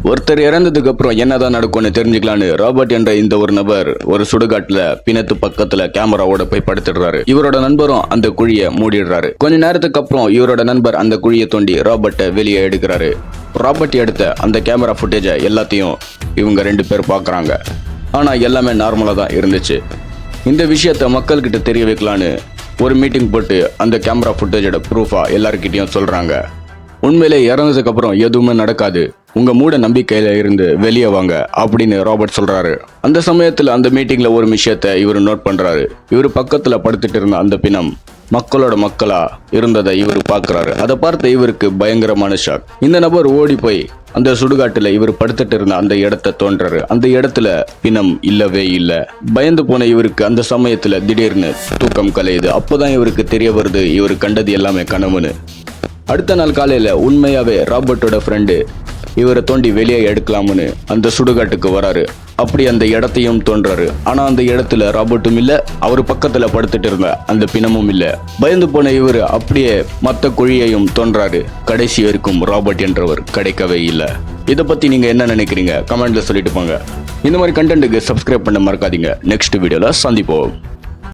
ஒருத்தர் இறந்ததுக்கு அப்புறம் என்னதான் நடக்கும்னு தெரிஞ்சுக்கலான்னு ராபர்ட் என்ற இந்த ஒரு நபர் ஒரு சுடுகாட்டுல பிணத்து பக்கத்துல கேமராவோட போய் படுத்துடுறாரு. இவரோட நண்பரும் அந்த குழியை மூடிடுறாரு. கொஞ்ச நேரத்துக்கு அப்புறம் இவரோட நண்பர் அந்த குழியை தோண்டி ராபர்ட்டை வெளியே எடுக்கிறாரு. ராபர்ட் எடுத்த அந்த கேமரா ஃபுட்டேஜை எல்லாத்தையும் இவங்க 2 பேர் பார்க்குறாங்க. ஆனால் எல்லாமே நார்மலாக தான் இருந்துச்சு. இந்த விஷயத்த மக்கள்கிட்ட தெரிய வைக்கலான்னு ஒரு மீட்டிங் போட்டு அந்த கேமரா ஃபுட்டேஜோட ப்ரூஃபாக எல்லாருக்கிட்டையும் சொல்கிறாங்க. உண்மையிலே இறந்ததுக்கு அப்புறம் எதுவுமே நடக்காது, உங்க மூட நம்பிக்கையில இருந்து வெளியே வாங்க அப்படின்னு ராபர்ட் சொல்றாரு. அந்த சமயத்துல அந்த மீட்டிங்ல ஒரு விஷயத்தை இவர் நோட் பண்றாரு. இவர் பக்கத்துல படுத்துட்டு இருந்த அந்த பிணம் மக்களோட மக்களா இருந்ததை இவர் பார்க்கிறாரு. அதை பார்த்த இவருக்கு பயங்கரமான ஷாக். இந்த நபர் ஓடி போய் அந்த சுடுகாட்டுல இவர் படுத்துட்டு இருந்த அந்த இடத்தை தோன்றாரு. அந்த இடத்துல பிணம் இல்லவே இல்லை. பயந்து போன இவருக்கு அந்த சமயத்துல திடீர்னு தூக்கம் கலையுது. அப்போதான் இவருக்கு தெரிய வருது இவர் கண்டது எல்லாமே கனவுன்னு. அடுத்த நாள் காலையில உண்மையாவே ராபர்ட்டோட ஃப்ரெண்டு இவரை தோண்டி வெளியே எடுக்கலாம்னு அந்த சுடுகாட்டுக்கு வராரு. அப்படி அந்த இடத்தையும் தோன்றாரு. ஆனா அந்த இடத்துல ராபர்ட்டும் இல்ல, அவர் பக்கத்துல படுத்துட்டு இருந்த அந்த பிணமும் இல்ல. பயந்து போன இவர் அப்படியே மற்ற குழியையும் தோன்றாரு. கடைசி வரைக்கும் ராபர்ட் என்றவர் கிடைக்கவே இல்லை. இதை பத்தி நீங்க என்ன நினைக்கிறீங்க? கமெண்ட்ல சொல்லிட்டு போங்க. இந்த மாதிரி கண்டென்ட்டுக்கு சப்ஸ்கிரைப் பண்ண மறக்காதீங்க. நெக்ஸ்ட் வீடியோல சந்திப்போம்.